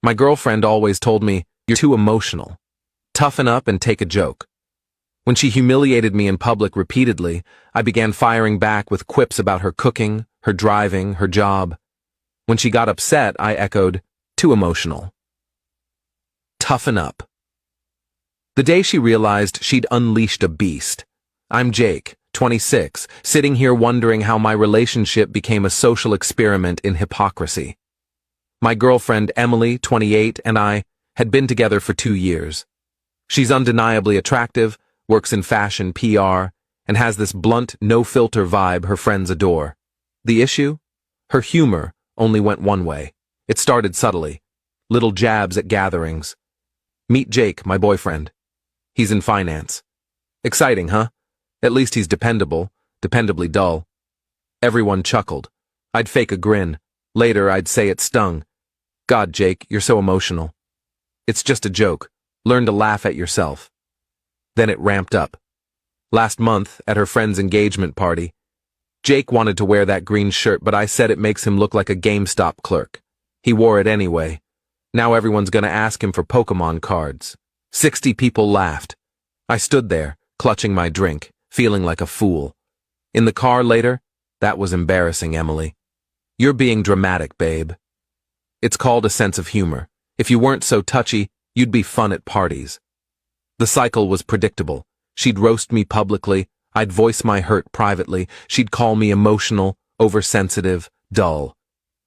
My girlfriend always told me, "You're too emotional. Toughen up and take a joke." When she humiliated me in public repeatedly, I began firing back with quips about her cooking, her driving, her job. When she got upset, I echoed, "Too emotional. Toughen up." The day she realized she'd unleashed a beast. I'm Jake, 26, sitting here wondering how my relationship became a social experiment in hypocrisy. My girlfriend Emily, 28, and I had been together for 2 years. She's undeniably attractive, works in fashion PR, and has this blunt, no-filter vibe her friends adore. The issue? Her humor only went one way. It started subtly. Little jabs at gatherings. Meet Jake, my boyfriend. He's in finance. Exciting, huh? At least he's dependable, dependably dull. Everyone chuckled. I'd fake a grin. Later, I'd say it stung. God, Jake, you're so emotional. It's just a joke. Learn to laugh at yourself. Then it ramped up. Last month, at her friend's engagement party, Jake wanted to wear that green shirt, but I said it makes him look like a GameStop clerk. He wore it anyway. Now everyone's gonna ask him for Pokemon cards. 60 people laughed. I stood there, clutching my drink, feeling like a fool. In the car later, that was embarrassing, Emily. You're being dramatic, babe. It's called a sense of humor. If you weren't so touchy, you'd be fun at parties. The cycle was predictable. She'd roast me publicly, I'd voice my hurt privately, she'd call me emotional, oversensitive, dull.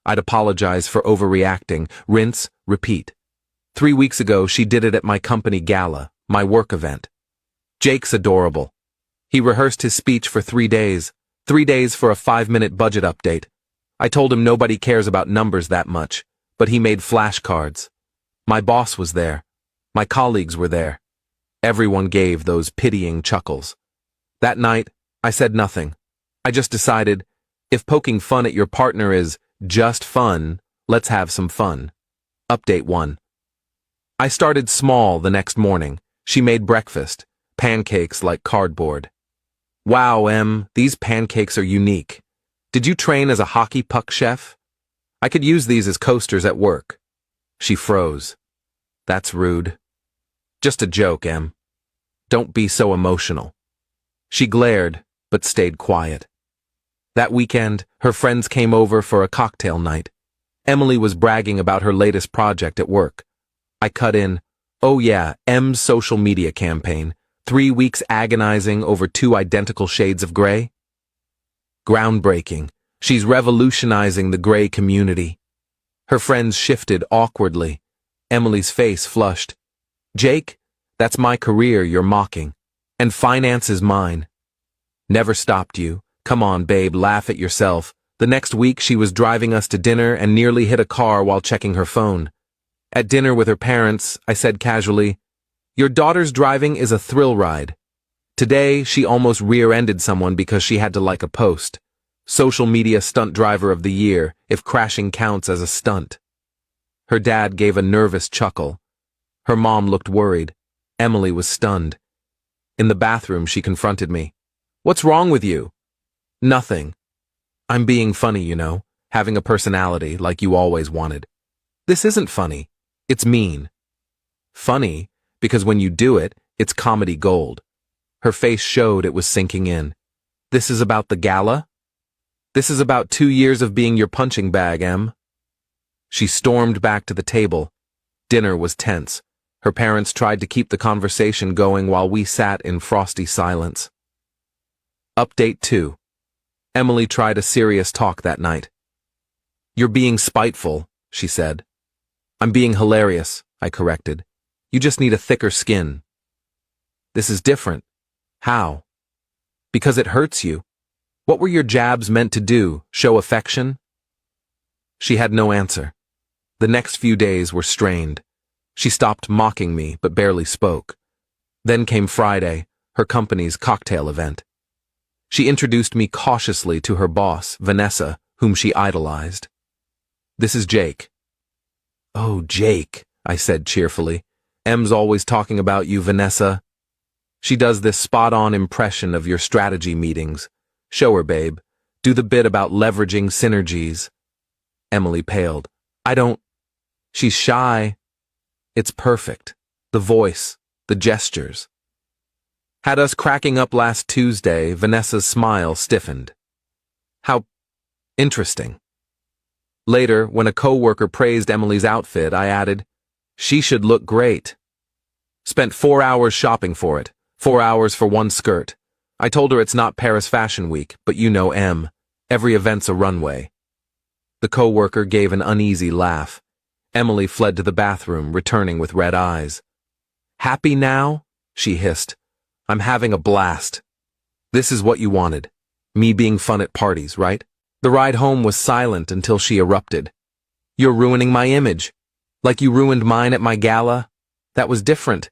I'd apologize for overreacting, rinse, repeat. 3 weeks ago, she did it at my company gala, my work event. Jake's adorable. He rehearsed his speech for 3 days, 3 days for a 5-minute budget update. I told him nobody cares about numbers that much, but he made flashcards. My boss was there. My colleagues were there. Everyone gave those pitying chuckles. That night, I said nothing. I just decided, if poking fun at your partner is just fun, let's have some fun. Update 1. I started small the next morning. She made breakfast, pancakes like cardboard. Wow, Em, these pancakes are unique. Did you train as a hockey puck chef? I could use these as coasters at work. She froze. That's rude. Just a joke, Em. Don't be so emotional. She glared, but stayed quiet. That weekend, her friends came over for a cocktail night. Emily was bragging about her latest project at work. I cut in, "Oh yeah, Em's social media campaign. 3 weeks agonizing over 2 identical shades of gray? Groundbreaking. She's revolutionizing the gray community." Her friends shifted awkwardly. Emily's face flushed. "Jake, that's my career you're mocking. And finance is mine." Never stopped you. Come on, babe, laugh at yourself. The next week she was driving us to dinner and nearly hit a car while checking her phone. At dinner with her parents, I said casually, "Your daughter's driving is a thrill ride." Today, she almost rear-ended someone because she had to like a post. Social media stunt driver of the year, if crashing counts as a stunt. Her dad gave a nervous chuckle. Her mom looked worried. Emily was stunned. In the bathroom, she confronted me. "What's wrong with you?" "Nothing. I'm being funny, you know, having a personality like you always wanted." "This isn't funny. It's mean." "Funny, because when you do it, it's comedy gold." Her face showed it was sinking in. "This is about the gala? This is about 2 years of being your punching bag, Em." She stormed back to the table. Dinner was tense. Her parents tried to keep the conversation going while we sat in frosty silence. Update 2. Emily tried a serious talk that night. "You're being spiteful," she said. "I'm being hilarious," I corrected. "You just need a thicker skin." "This is different." "How?" "Because it hurts you. What were your jabs meant to do, show affection?" She had no answer. The next few days were strained. She stopped mocking me, but barely spoke. Then came Friday, her company's cocktail event. She introduced me cautiously to her boss, Vanessa, whom she idolized. "This is Jake." "Oh, Jake," I said cheerfully. "Em's always talking about you, Vanessa." She does this spot-on impression of your strategy meetings. Show her, babe. Do the bit about leveraging synergies. Emily paled. "I don't..." She's shy. It's perfect. The voice, the gestures. Had us cracking up last Tuesday, Vanessa's smile stiffened. How interesting. Later, when a coworker praised Emily's outfit, I added, she should look great. Spent 4 hours shopping for it, 4 hours for one skirt. I told her it's not Paris Fashion Week, but you know Em. Every event's a runway. The coworker gave an uneasy laugh. Emily fled to the bathroom, returning with red eyes. Happy now? She hissed. I'm having a blast. This is what you wanted. Me being fun at parties, right? The ride home was silent until she erupted. You're ruining my image. Like you ruined mine at my gala? That was different.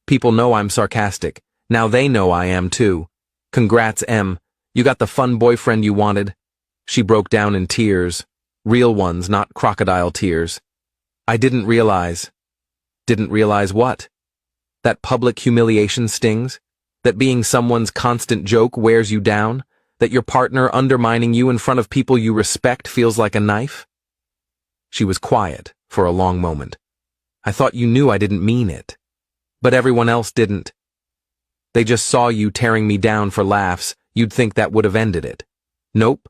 People know I'm sarcastic. Now they know I am too. Congrats, Em. You got the fun boyfriend you wanted. She broke down in tears. Real ones, not crocodile tears. I didn't realize. Didn't realize what? That public humiliation stings? That being someone's constant joke wears you down? That your partner undermining you in front of people you respect feels like a knife? She was quiet for a long moment. I thought you knew I didn't mean it. But everyone else didn't. They just saw you tearing me down for laughs. You'd think that would have ended it. Nope.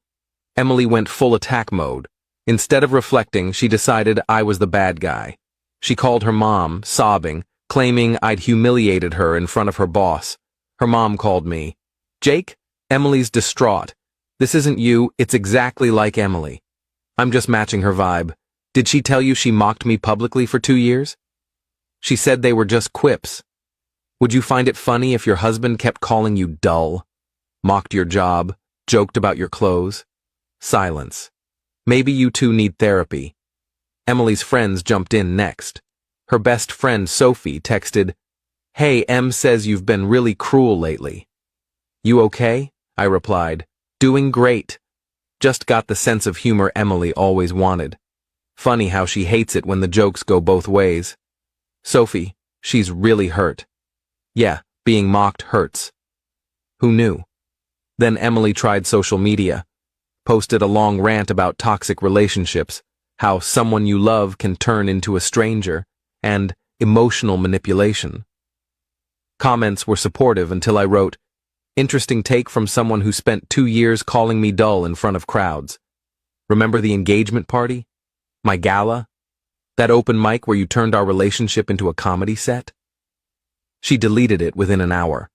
Emily went full attack mode. Instead of reflecting, she decided I was the bad guy. She called her mom, sobbing, claiming I'd humiliated her in front of her boss. Her mom called me. Jake? Emily's distraught. This isn't you, it's exactly like Emily. I'm just matching her vibe. Did she tell you she mocked me publicly for 2 years? She said they were just quips. Would you find it funny if your husband kept calling you dull? Mocked your job, joked about your clothes? Silence. Maybe you two need therapy. Emily's friends jumped in next. Her best friend Sophie texted, Hey, Em says you've been really cruel lately. You okay? I replied, Doing great. Just got the sense of humor Emily always wanted. Funny how she hates it when the jokes go both ways. Sophie, she's really hurt. Yeah, being mocked hurts. Who knew? Then Emily tried social media, posted a long rant about toxic relationships, how someone you love can turn into a stranger, and emotional manipulation. Comments were supportive until I wrote, Interesting take from someone who spent 2 years calling me dull in front of crowds. Remember the engagement party? My gala? That open mic where you turned our relationship into a comedy set? She deleted it within an hour.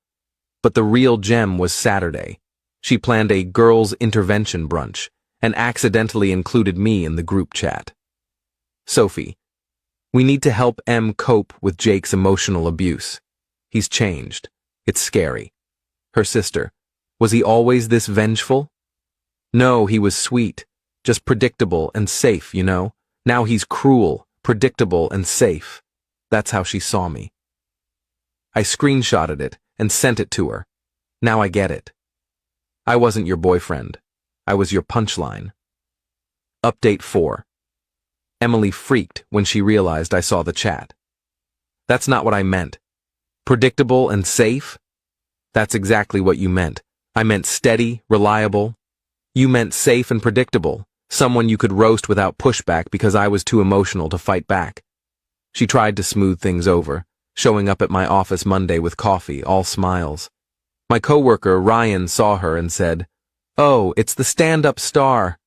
But the real gem was Saturday. She planned a girls' intervention brunch and accidentally included me in the group chat. Sophie, we need to help Em cope with Jake's emotional abuse. He's changed. It's scary. Her sister, was he always this vengeful? No, he was sweet, just predictable and safe, you know. Now he's cruel, predictable and safe. That's how she saw me. I screenshotted it and sent it to her. Now I get it. I wasn't your boyfriend. I was your punchline. Update 4. Emily freaked when she realized I saw the chat. That's not what I meant. Predictable and safe? That's exactly what you meant. I meant steady, reliable. You meant safe and predictable, someone you could roast without pushback because I was too emotional to fight back. She tried to smooth things over, showing up at my office Monday with coffee, all smiles. My coworker, Ryan, saw her and said, Oh, it's the stand-up star.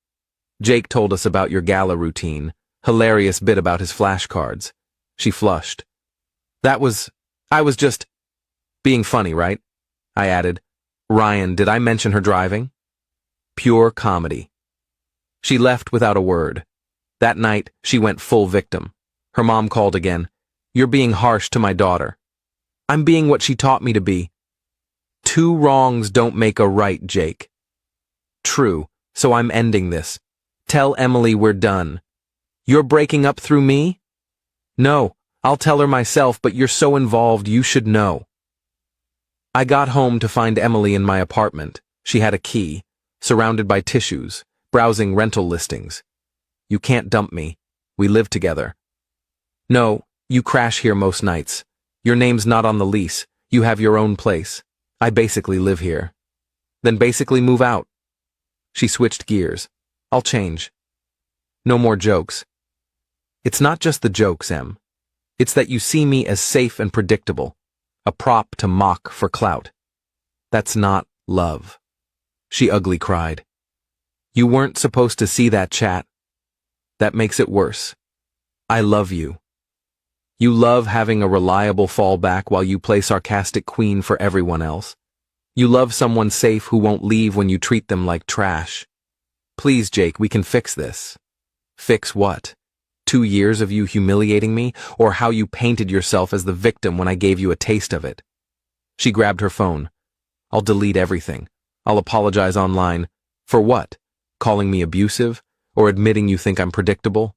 Jake told us about your gala routine, hilarious bit about his flashcards. She flushed. I was just being funny, right? I added, Ryan, did I mention her driving? Pure comedy. She left without a word. That night, she went full victim. Her mom called again. You're being harsh to my daughter. I'm being what she taught me to be. 2 wrongs don't make a right, Jake. True, so I'm ending this. Tell Emily we're done. You're breaking up through me? No, I'll tell her myself, but you're so involved you should know. I got home to find Emily in my apartment. She had a key, surrounded by tissues, browsing rental listings. You can't dump me. We live together. No, you crash here most nights. Your name's not on the lease. You have your own place. I basically live here. Then basically move out. She switched gears. I'll change. No more jokes. It's not just the jokes, Em. It's that you see me as safe and predictable, a prop to mock for clout. That's not love. She ugly cried. You weren't supposed to see that chat. That makes it worse. I love you. You love having a reliable fallback while you play sarcastic queen for everyone else. You love someone safe who won't leave when you treat them like trash. Please, Jake, we can fix this. Fix what? 2 years of you humiliating me, or how you painted yourself as the victim when I gave you a taste of it? She grabbed her phone. I'll delete everything. I'll apologize online. For what? Calling me abusive? Or admitting you think I'm predictable?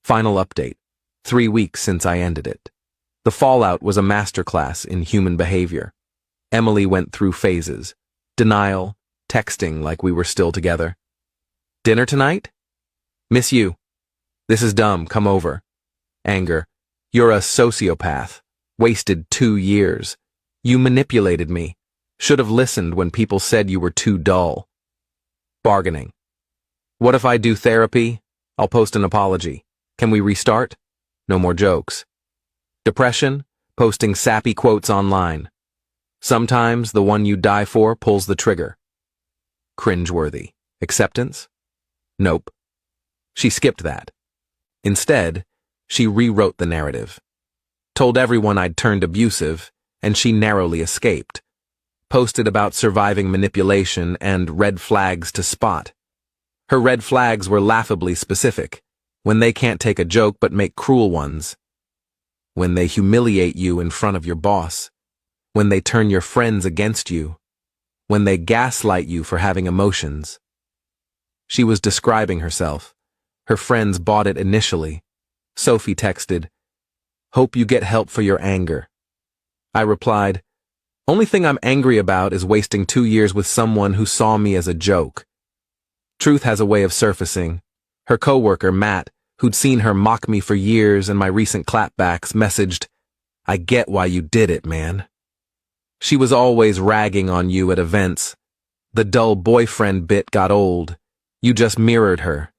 Final update. 3 weeks since I ended it. The fallout was a masterclass in human behavior. Emily went through phases. Denial, texting like we were still together. Dinner tonight? Miss you. This is dumb, come over. Anger. You're a sociopath. Wasted 2 years. You manipulated me. Should have listened when people said you were too dull. Bargaining. What if I do therapy? I'll post an apology. Can we restart? No more jokes. Depression? Posting sappy quotes online. Sometimes the one you die for pulls the trigger. Cringeworthy. Acceptance? Nope. She skipped that. Instead, she rewrote the narrative. Told everyone I'd turned abusive, and she narrowly escaped. Posted about surviving manipulation and red flags to spot. Her red flags were laughably specific. When they can't take a joke but make cruel ones. When they humiliate you in front of your boss. When they turn your friends against you. When they gaslight you for having emotions. She was describing herself. Her friends bought it initially. Sophie texted, "Hope you get help for your anger." I replied, "Only thing I'm angry about is wasting 2 years with someone who saw me as a joke." Truth has a way of surfacing. Her coworker, Matt, who'd seen her mock me for years and my recent clapbacks, messaged, "I get why you did it, man. She was always ragging on you at events. The dull boyfriend bit got old. You just mirrored her.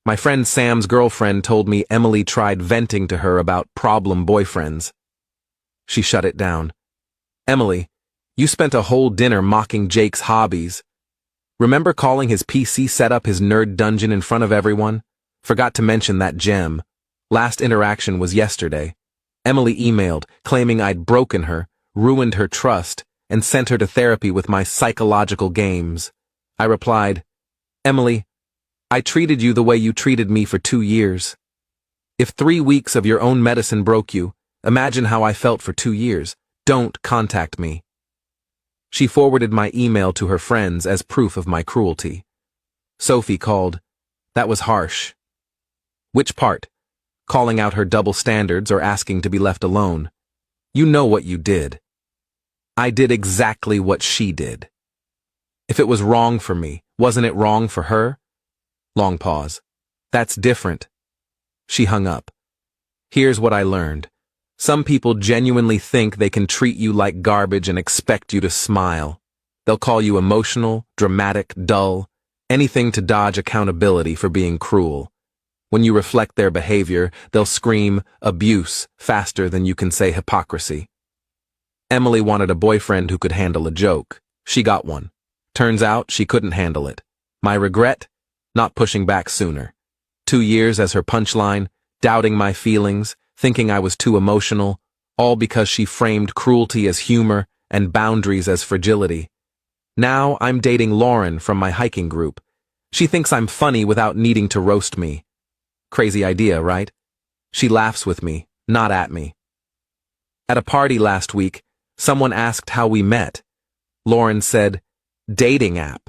My friend Sam's girlfriend told me Emily tried venting to her about problem boyfriends." She shut it down. "Emily, you spent a whole dinner mocking Jake's hobbies. Remember calling his PC setup his nerd dungeon in front of everyone? Forgot to mention that gem. Last interaction was yesterday. Emily emailed, claiming I'd broken her, ruined her trust, and sent her to therapy with my psychological games. I replied, Emily, I treated you the way you treated me for 2 years. If 3 weeks of your own medicine broke you, imagine how I felt for 2 years. Don't contact me." She forwarded my email to her friends as proof of my cruelty. Sophie called. "That was harsh." "Which part? Calling out her double standards or asking to be left alone? You know what you did." "I did exactly what she did." "If it was wrong for me, wasn't it wrong for her?" Long pause. "That's different." She hung up. Here's what I learned. Some people genuinely think they can treat you like garbage and expect you to smile. They'll call you emotional, dramatic, dull, anything to dodge accountability for being cruel. When you reflect their behavior, they'll scream abuse faster than you can say hypocrisy. Emily wanted a boyfriend who could handle a joke. She got one. Turns out she couldn't handle it. My regret? Not pushing back sooner. 2 years as her punchline, doubting my feelings, thinking I was too emotional, all because she framed cruelty as humor and boundaries as fragility. Now I'm dating Lauren from my hiking group. She thinks I'm funny without needing to roast me. Crazy idea, right? She laughs with me, not at me. At a party last week, someone asked how we met. Lauren said, "Dating app."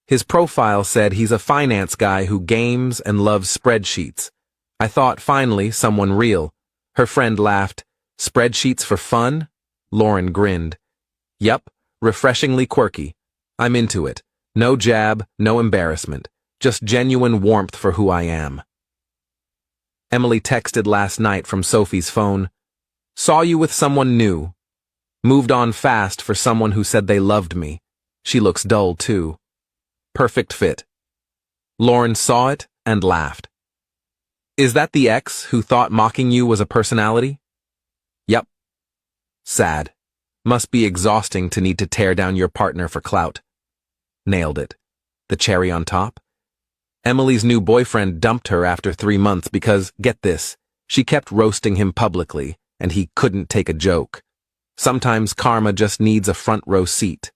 His profile said he's a finance guy who games and loves spreadsheets. I thought, finally, someone real. Her friend laughed. "Spreadsheets for fun?" Lauren grinned. "Yup, refreshingly quirky. I'm into it. No jab, no embarrassment. Just genuine warmth for who I am." Emily texted last night from Sophie's phone. "Saw you with someone new. Moved on fast for someone who said they loved me. She looks dull, too. Perfect fit." Lauren saw it and laughed. Is that the ex who thought mocking you was a personality? Yep. Sad. Must be exhausting to need to tear down your partner for clout. Nailed it. The cherry on top? Emily's new boyfriend dumped her after 3 months because, get this, she kept roasting him publicly, and he couldn't take a joke. Sometimes karma just needs a front row seat.